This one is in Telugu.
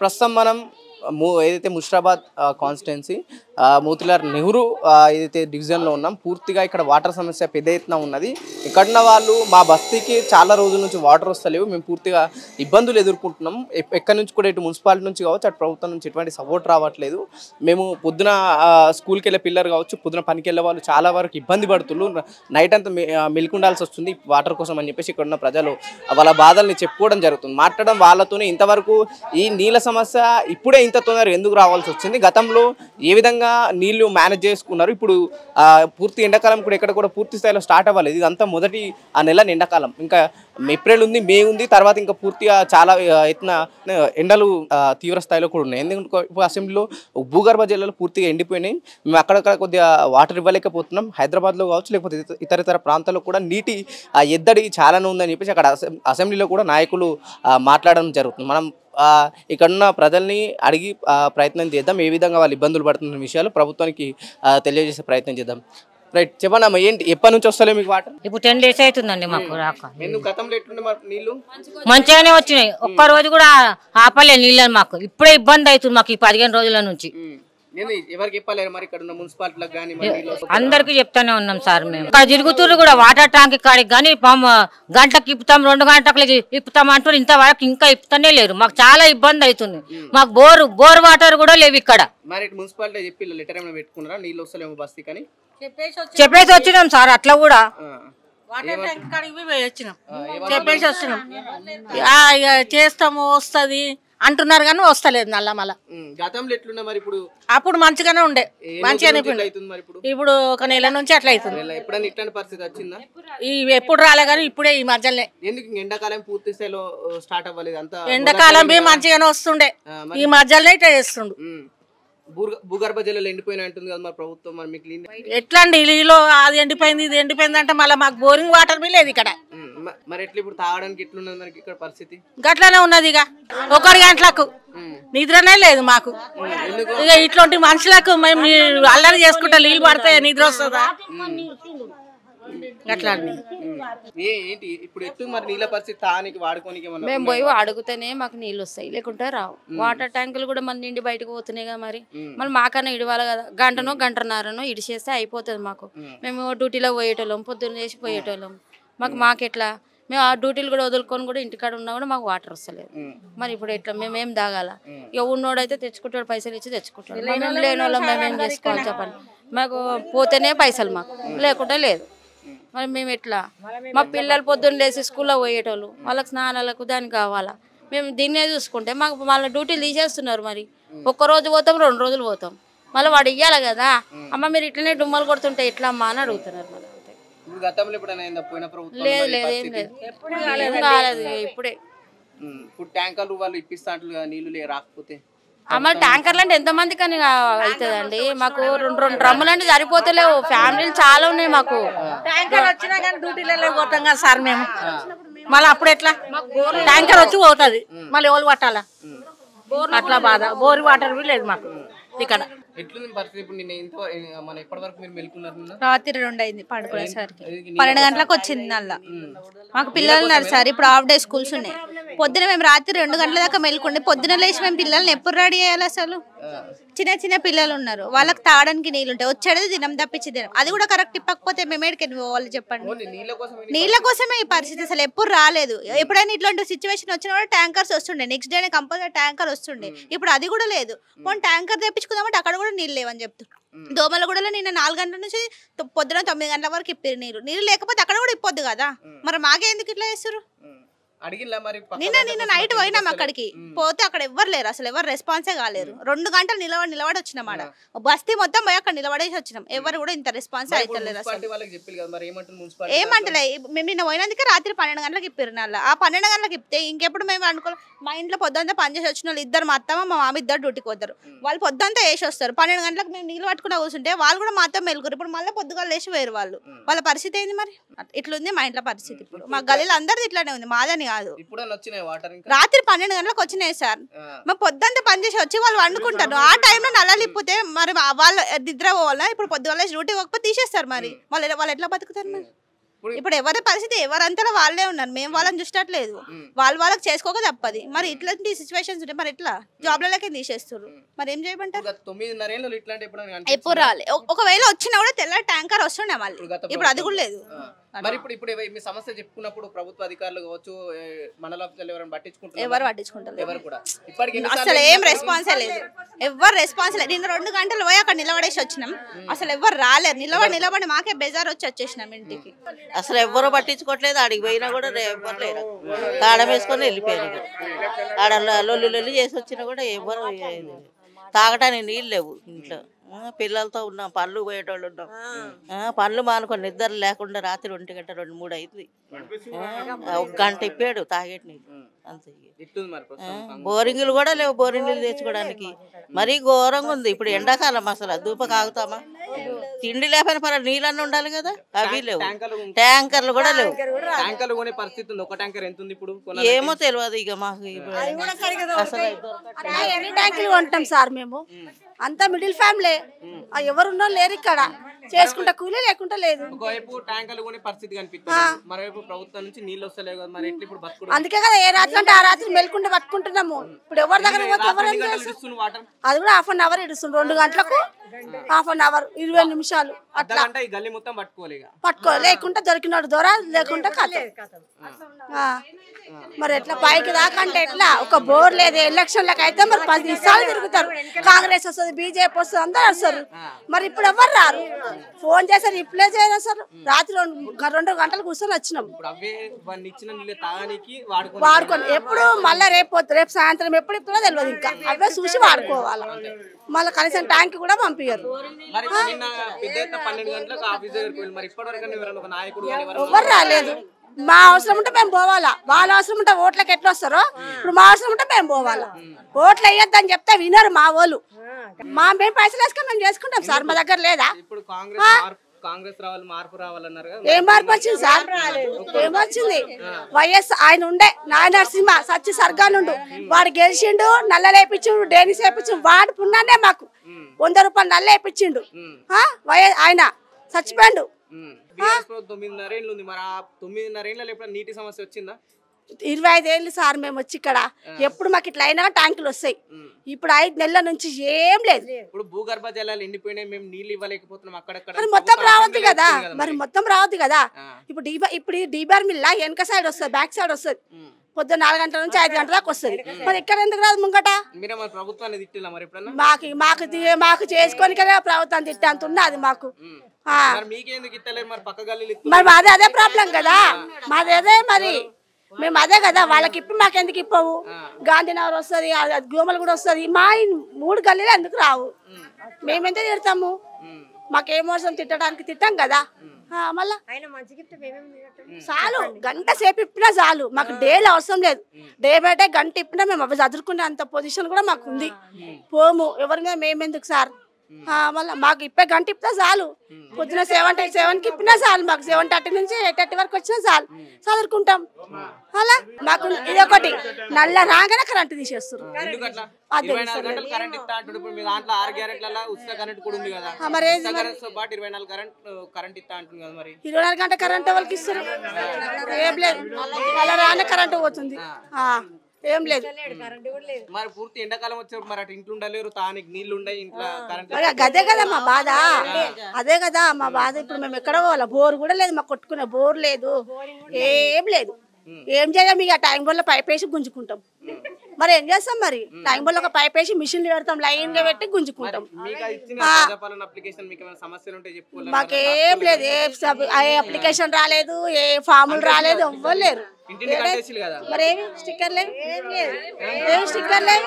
ప్రస్తుతం మనం ఏదైతే ముషిరాబాద్ కాన్స్టిట్యున్సీ మోతిలాల్ నెహ్రూ ఏదైతే డివిజన్లో ఉన్నాం, పూర్తిగా ఇక్కడ వాటర్ సమస్య పెద్ద ఎత్తున ఉన్నది. ఇక్కడున్న వాళ్ళు మా బస్తీకి చాలా రోజుల నుంచి వాటర్ వస్తలేవు, మేము పూర్తిగా ఇబ్బందులు ఎదుర్కొంటున్నాం. ఎక్కడి నుంచి కూడా ఇటు మున్సిపాలిటీ నుంచి కావచ్చు, అటు ప్రభుత్వం నుంచి ఎటువంటి సపోర్ట్ రావట్లేదు. మేము పొద్దున స్కూల్కి వెళ్ళే పిల్లలు కావచ్చు, పొద్దున పనికి వెళ్ళే వాళ్ళు చాలా వరకు ఇబ్బంది పడుతున్నారు. నైట్ అంతా మెలుకుండాల్సి వస్తుంది వాటర్ కోసం అని చెప్పేసి ఇక్కడ ఉన్న ప్రజలు వాళ్ళ బాధల్ని చెప్పుకోవడం జరుగుతుంది. మాట్లాడడం వాళ్ళతోనే ఇంతవరకు ఈ నీళ్ళ సమస్య ఇప్పుడే ఇంత తొందరగా ఎందుకు రావాల్సి వచ్చింది, గతంలో ఏ విధంగా నీళ్లు మేనేజ్ చేసుకున్నారు, ఇప్పుడు పూర్తి ఎండాకాలం కూడా ఎక్కడ కూడా పూర్తి స్థాయిలో స్టార్ట్ అవ్వలేదు. ఇదంతా మొదటి నెల ఎండాకాలం, ఇంకా ఏప్రిల్ ఉంది, మే ఉంది, తర్వాత ఇంకా పూర్తిగా చాలా ఎత్తున ఎండలు తీవ్ర స్థాయిలో కూడా ఉన్నాయి. ఎందుకంటే అసెంబ్లీలో భూగర్భ జలాలు పూర్తిగా ఎండిపోయినాయి. మేము అక్కడక్కడ కొద్దిగా వాటర్ ఇవ్వలేకపోతున్నాం. హైదరాబాద్లో కావచ్చు, లేకపోతే ఇతర ప్రాంతాల్లో కూడా నీటి ఎద్దడి చాలానే ఉందని చెప్పేసి అక్కడ అసెంబ్లీలో కూడా నాయకులు మాట్లాడడం జరుగుతుంది. మనం ఇక్కడున్న ప్రజల్ని అడిగి ప్రయత్నం చేద్దాం, ఏ విధంగా వాళ్ళు ఇబ్బందులు పడుతున్న విషయాలు ప్రభుత్వానికి తెలియజేసే ప్రయత్నం చేద్దాం. రైట్, చెప్పండి అమ్మా, ఏంటి ఎప్పటి నుంచి వస్తలే మీకు వాటర్? ఇప్పుడు 10 days అవుతుందండి మాకు రాక. గతంలో ఎట్లుండే నీళ్ళు? మంచిగానే వచ్చినాయి, ఒక్క రోజు కూడా ఆపలే నీళ్ళని. మాకు ఇప్పుడే ఇబ్బంది అవుతుంది మాకు ఈ 15 రోజుల నుంచి. ఎవరికి చెప్పలేరు మరి ఇక్కడ ఉన్న మున్సిపాలిటీలకు కానీ? అందరికి చెప్తానే ఉన్నాం సార్. మేము ఇక్కడ తిరుగుతున్నారు కూడా వాటర్ ట్యాంక్ కాడికి, కానీ గంటకి ఇప్పుతాం, 2 గంటలకి ఇప్పుతాం అంటారు. ఇంతవరకు ఇంకా ఇప్పుతానే లేరు. మాకు చాలా ఇబ్బంది అవుతుంది. మాకు బోర్ వాటర్ కూడా లేవు ఇక్కడ. మరి మున్సిపాలిటీ చెప్పి లెటర్ ఏమైనా పెట్టుకున్నారా నీళ్ళు వస్తలేమో బస్తీ కానీ? చెప్పేసి వచ్చినాం సార్. అట్లా కూడా చెప్పేసి వచ్చినాం, చేస్తాము వస్తుంది అంటున్నారు కానీ వస్తలేదు నల్ల. మళ్ళా గతంలో ఎట్లున్నా మరి? ఇప్పుడు అప్పుడు మంచిగానే ఉండే, మంచిగానే ఇప్పుడు 1 నెల నుంచి అట్లా అవుతుంది. ఎప్పుడైనా ఇట్లాంటి పరిస్థితి వచ్చిందా? ఎప్పుడు రాలే కానీ ఇప్పుడే ఈ మధ్యలోనే. ఎందుకు ఎండాకాలం పూర్తి స్థాయిలో స్టార్ట్ అవ్వలేదు? అంతా ఎండాకాలం మంచిగానే వస్తుండే, ఈ మధ్యలోనే ఇట్లా చేస్తుండు. భూగర్భ జలాలు ఎండిపోయినా అంటుంది కదా మరి ప్రభుత్వం, మరి మీకు ఎట్లా అండి? నీళ్ళు అది ఎండిపోయింది ఇది ఎండిపోయింది అంటే మళ్ళీ మాకు బోరింగ్ వాటర్ బి లేదు ఇక్కడ. మరి ఎట్లా ఇప్పుడు తాగడానికి ఎట్లున్నది మనకి ఇక్కడ పరిస్థితి? గట్లనే ఉన్నది. ఇక 1 గంటలకు నిద్రనే లేదు మాకు. ఇక ఇట్లాంటి మనుషులకు మేము అల్లరి చేసుకుంటా నీళ్ళు పడితే నిద్ర వస్తుందా? అట్లా ఏంటి ఇప్పుడు ఎత్తు మరి నీళ్ళ పరిస్థితి తానికి వాడుకోనికి? మేము పోయి అడుగుతేనే మాకు నీళ్ళు వస్తాయి, లేకుంటే రావు. వాటర్ ట్యాంకులు కూడా మన నిండి బయటకు పోతున్నాయి కదా. మరి మళ్ళీ మాకన్నా ఇడవాలి కదా, గంటనో గంటన్నరనో ఇడిచేస్తే అయిపోతుంది మాకు. మేము డ్యూటీలో పోయేటోళ్ళం, పొద్దున్న చేసి పోయేటోళ్ళం. మాకెట్లా మేము ఆ డ్యూటీలు కూడా వదులుకొని కూడా ఇంటికాడ ఉన్నా కూడా మాకు వాటర్ వస్తలేదు. మరి ఇప్పుడు ఎట్లా మేమేం తాగాల? ఇక ఉన్నోడైతే తెచ్చుకుంటాడు, పైసలు ఇచ్చి తెచ్చుకుంటాడు. మేము లేని వాళ్ళం మేమేం చేసుకోవాలి చెప్పండి? మాకు పోతేనే పైసలు, మాకు లేకుంటే లేదు. మరి మేము ఎట్లా? మా పిల్లలు పొద్దున్న లేచి స్కూల్లో పోయేటోళ్ళు, వాళ్ళకి స్నానాలకు దానికి కావాలా. మేము దీన్నే చూసుకుంటే మాకు మళ్ళీ డ్యూటీలు తీసేస్తున్నారు. మరి 1 రోజు పోతాం, 2 రోజులు పోతాం, మళ్ళీ వాడు ఇయ్యాలి కదా. అమ్మ మీరు ఇట్లనే డుమ్మలు కొడుతుంటే ఎట్లా అమ్మా అని అడుగుతున్నారు. మళ్ళీ లేదు లేదు, ఏం లేదు, ఏం కాలేదు. ఇప్పుడే ట్యాంకర్లు వాళ్ళు ఇప్పిస్తా నీళ్ళు రాకపోతే అమ్మ ట్యాంకర్లు అంటే ఎంతమంది కానీ అవుతుందండి? మాకు 2 డ్రమ్ములు అంటే సరిపోతలేవు, ఫ్యామిలీలు చాలా ఉన్నాయి మాకు. ట్యాంకర్ వచ్చినా కానీ డ్యూటీలలో పోతాం కదా సార్ మేము. మళ్ళీ అప్పుడు ఎట్లా? ట్యాంకర్ వచ్చి పోతుంది, మళ్ళీ ఎవరు పట్టాలా? అట్లా బాధ. బోర్ వాటర్ లేదు మాకు ఇక్కడ. రాత్రి 2 అయింది పడుకునేసరికి. 12 గంటలకు వచ్చింది నల్ల. మాకు పిల్లలు ఉన్నారు సార్, ఇప్పుడు హాఫ్ డే స్కూల్స్ ఉన్నాయి. పొద్దున మేము రాత్రి 2 గంటల దాకా మెలుకుండే. పొద్దున లేచి మేము పిల్లల్ని ఎప్పుడు రెడీ చేయాలి? అసలు చిన్న పిల్లలు ఉన్నారు, వాళ్ళకి తాగడానికి నీళ్ళు ఉంటాయి, వచ్చేది దినం తప్పించి దినం. అది కూడా కరెక్ట్ ఇప్పకపోతే మేము ఎక్కడికి పోవాలి చెప్పండి? నీళ్ళ కోసమే ఈ పరిస్థితి. అసలు ఎప్పుడు రాలేదు. ఎప్పుడైనా ఇట్లాంటి సిచ్యువేషన్ వచ్చిన కూడా ట్యాంకర్స్ వస్తుండే, నెక్స్ట్ డే కంపల్సరీ ట్యాంకర్ వస్తుండే. ఇప్పుడు అది కూడా లేదు. పోనీ ట్యాంకర్ తెప్పించుకుందామంటే అక్కడ కూడా నీళ్ళు లేవని చెప్తారు. దోమలగూడలో నిన్న 4 గంటల నుంచి పొద్దున 9 గంటల వరకు ఇప్పారు నీళ్ళు లేకపోతే అక్కడ కూడా ఇప్పొద్దు కదా. మరి మాకే ఎందుకు ఇట్లా చేస్తారు? నిన్న నైట్ పోయినాం అక్కడికి, పోతే అక్కడ ఎవ్వరు లేరు, అసలు ఎవరు రెస్పాన్సే కాలేరు. 2 గంటలు నిలబడి వచ్చినాం. ఆడ బస్తీ మొత్తం పోయి అక్కడ నిలబడేసి వచ్చినాం. ఎవరు కూడా ఇంత రెస్పాన్స్ అవుతలేరు. అసలు ఏమంటలే. మేము నిన్న పోయినందుకే రాత్రి 12 గంటలకు ఇప్పారు నల్ల. ఆ 12 గంటలకు ఇప్పితే ఇంకెప్పుడు మేము అనుకో. మా ఇంట్లో పొద్దుంతా పనిచేసి వచ్చిన వాళ్ళు 2 మా అత్తమ్మ మా మామ 2 డ్యూటీకి వస్తారు. వాళ్ళు పొద్దుంతా వేసి వస్తారు. 12 గంటలకు మేము నీళ్ళు పట్టుకుని కూర్చుంటే వాళ్ళు కూడా మాతో మెలుగురు. ఇప్పుడు మళ్ళీ పొద్దుగా లేచి వేరు వాళ్ళు. వాళ్ళ పరిస్థితి ఏంది మరి? ఇట్లుంది మా ఇంట్లో పరిస్థితి. ఇప్పుడు మా గలీలో అందరిది ఇట్లానే ఉంది, మాదని కాదు. రాత్రి 12 గంటలకు వచ్చినాయి సార్. మేము పొద్దుంతా పని చేసి వచ్చి వాళ్ళు వండుకుంటారు. ఆ టైంలో నల్లలు ఇప్పితే మరి వాళ్ళు నిద్ర పోవాలా? ఇప్పుడు పొద్దుగా డ్యూటీ పోకపోతే తీసేస్తారు. మరి వాళ్ళు ఎట్లా బతుకుతారు? మరి ఇప్పుడు ఎవరి పరిస్థితి ఎవరంతా వాళ్ళే ఉన్నారు, మేము వాళ్ళని చూసట్లేదు, వాళ్ళకి చేసుకోక తప్పది. మరి ఇట్లాంటి సిచ్యువేషన్స్ ఉంటే మరి ఎట్లా జాబ్లకే తీసేస్తారు, మరి ఏం చేయమంటారు? 9.5 ఏళ్ళు ఇట్లాంటి ఎప్పుడు రాలే. ఒకవేళ వచ్చినా కూడా తెల్ల ట్యాంకర్ వస్తుండే మళ్ళీ, ఇప్పుడు అది కూడా లేదు. మరి ఇప్పుడు మీ సమస్య చెప్పుకున్నప్పుడు ప్రభుత్వ అధికారులు కావచ్చు, మండల ఆఫీసర్లు ఎవరైనా పట్టించుకుంటారు? ఎవరు పట్టించుకుంటారు? ఎవరు కూడా ఇప్పటికి అసలు ఏం రెస్పాన్సే లేదు, ఎవరు రెస్పాన్స్ లేదు. నిన్న 2 గంటలు పోయి అక్కడ నిలబడేసి వచ్చినాం, అసలు ఎవరు రాలేరు. నిలబడి మాకే బెజార్ వచ్చి వచ్చేసినాం ఇంటికి. అసలు ఎవ్వరు పట్టించుకోవట్లేదు, ఆడికి పోయినా కూడా ఎవ్వరు లేరు, తాళం వేసుకొని వెళ్ళిపోయారు. ఆడ లొల్లి చేసి వచ్చినా కూడా ఎవ్వరు తాగటానికి నీళ్ళు లేవు ఇంట్లో. పిల్లలతో ఉన్నాం, పనులు పోయేటోళ్ళు ఉన్నాం, పనులు మానుకొని నిద్ర లేకుండా రాత్రి 1 గంట 2, 3 అయింది. 1 గంట ఇప్పాడు తాగేటి నీళ్ళు అంతే. బోరింగులు కూడా లేవు, బోరింగ్ నీళ్ళు తెచ్చుకోవడానికి మరీ ఘోరంగా ఉంది. ఇప్పుడు ఎండాకాలం అసలు దూప కాగుతామా? తిండి లేకపోయినా పర్వాలేదు, నీళ్ళన్నీ ఉండాలి కదా, అవి లేవు. ట్యాంకర్లు కూడా లేవు. ట్యాంకర్లు కొనే పరిస్థితి ఉంది. ఒక ట్యాంకర్ ఎంత ఉంది ఇప్పుడు? ఏమో తెలియదు ఇక మాకు. అసలు ఎన్ని ట్యాంకులు కొంటాం సార్ మేము? అంతా మిడిల్ ఫ్యామిలీ, ఎవరున్నా లేరు ఇక్కడ, చేసుకుంటా కూలీ లేకుండా లేదు. ఒకవైపు ట్యాంకర్లు కొనే పరిస్థితి కనిపిస్తుంది, మరోవైపు ప్రభుత్వం నుంచి నీళ్ళు వస్తలేవు కదా, మరి ఎట్లా ఇప్పుడు బతుకుడు? అందుకే కదా ఏ రాత్రి అంటే ఆ రాత్రి మెల్కుంటే పట్టుకుంటున్నాము. ఇప్పుడు ఎవరి దగ్గర పోతే ఎవరు అది కూడా హాఫ్ అన్ అవర్ ఇడుస్తుంది. 2 గంటలకు హాఫ్ అన్ అవర్ 20 నిమిషాలు అట్లా పట్టుకో, లేకుంటే దొరికినాడు దొర, లేకుంటే కథ. మరి ఎట్లా పైకి దాకంటే ఎట్లా? ఒక బోర్ లేదు. ఎలక్షన్లకు అయితే మరి 10 సార్లు తిరుగుతారు, కాంగ్రెస్ వస్తుంది, బీజేపీ వస్తుంది, అందరు వస్తారు. మరి ఇప్పుడు ఎవరు రారు, ఫోన్ చేస్తారు, రిప్లై చేయరు సార్. రాత్రి 2 గంటలు కూర్చొని వచ్చినాం వాడుకొని. ఎప్పుడు మళ్ళీ రేపు సాయంత్రం ఎప్పుడు ఇప్పుడో తెలియదు, ఇంకా అవే చూసి వాడుకోవాలి. మళ్ళీ కనీసం ట్యాంక్ కూడా పంపించారు. ఎవరు రాలేదు. మా అవసరం ఉంటే మేము పోవాలా, వాళ్ళ అవసరం ఉంటే ఓట్లకి ఎట్లా వస్తారో ఇప్పుడు మా అవసరం ఉంటే మేము పోవాలా. ఓట్లు వేయొద్దని చెప్తే వినరు మా వాళ్ళు. మేము పైసలు వేసుకొని మేము చేసుకుంటాం సార్, మా దగ్గర లేదా? ఏం మార్పు వచ్చింది సార్? ఏమొచ్చింది? వైఎస్ ఆయన ఉండే నరసింహ సచ్చి సర్గానుండు, వాడు గెలిచిండు, నల్ల లేపించిండు, డేనిస్ వేపించిండు, వాడు పున్నానే మాకు 100 రూపాయలు నల్ల వేపించిండు. ఆయన చచ్చిపోయిండు. 9.5 ఏళ్ళు ఉంది. మరి ఆ 9.5 ఏళ్ళలో ఎప్పుడైనా నీటి సమస్య వచ్చిందా? 25 ఏళ్ళు సార్ మేము వచ్చి ఇక్కడ. ఎప్పుడు మాకు ఇట్లా అయినా ట్యాంకులు వస్తాయి. ఇప్పుడు 5 నెలల నుంచి ఏం లేదు. ఇప్పుడు భూగర్భ జలాలు ఎండిపోయినాయి, మేము నీళ్ళు ఇవ్వలేకపోతున్నాం. అక్కడక్కడ మొత్తం రావద్దు కదా, మరి మొత్తం రావద్దు కదా. ఇప్పుడు డీబార్ మిల్ల వెనక సైడ్ వస్తుంది, బ్యాక్ సైడ్ వస్తుంది. పొద్దున్న 4 గంటల నుంచి 5 గంటల దాకా వస్తుంది. మరి ఇక్కడ ఎందుకు రాదు ముంగట? మాకు చేసుకొని కదా ప్రభుత్వం తిట్టే అంత ఉన్నది మాకు. మరి మాది అదే ప్రాబ్లం కదా, మాది అదే. మరి మేము అదే కదా, వాళ్ళకి ఇప్పి మాకెందుకు ఇప్పవు? గాంధీనగర్ వస్తుంది, గోమలు కూడా వస్తుంది, మా 3 గల్లీలు ఎందుకు రావు? మేమెంత తిడతాము? మాకేమోసం తిట్టడానికి తిట్టాం కదా. మళ్ళా చాలు, గంట సేపు ఇప్పినా చాలు, మాకు డేలు అవసరం లేదు. డే బై డే గంట ఇప్పినా మేము అవి చదువుకునే అంత పొజిషన్ కూడా మాకు ఉంది. పోము ఎవరి మీద మేమెందుకు సార్? మళ్ళీ మాకు ఇప్పే గంట ఇప్పినా చాలు. పొద్దున 7:07కి ఇప్పినా చాలు, మాకు 7:30 నుంచి 8:30 వరకు వచ్చినా చాలు, చదువుకుంటాం. అలా మాకు ఇదొకటి, నల్ల రాగానే కరెంట్ తీసేస్తారు. మరి 24 గంటల కరెంట్ వాళ్ళకి ఇస్తారు? ఏం లేదు, నల్ల రాగానే కరెంట్ పోతుంది, ఏం లేదు. మరి పూర్తి ఎండాకాలం వచ్చారు, మరి అటు ఇంట్లో ఉండలేరు, తానికి నీళ్లు ఉండే ఇంట్లో కరెంట్. అదే కదా మా బాధ, అదే కదా మా బాధ. ఇప్పుడు మేము ఎక్కడ పోవాలా? బోర్ కూడా లేదు మాకు, కొట్టుకునే బోర్ లేదు, ఏం లేదు. ఏం చేయాలి? మీకు ఆ టైం వల్ల పైప్ వేసి గుంజుకుంటాం. మరి ఏం చేస్తాం? మరి టైం వల్ల ఒక పైప్ వేసి మిషన్లు పెడతాం, లైన్ గా పెట్టి గుంజుకుంటాం. మాకేం లేదు, ఏ అప్లికేషన్ రాలేదు, ఏ ఫాములు రాలేదు, ఎవ్వలేరు. మరి ఏమి స్టిక్కర్ లేదు, ఏమి స్టిక్కర్ లేదు.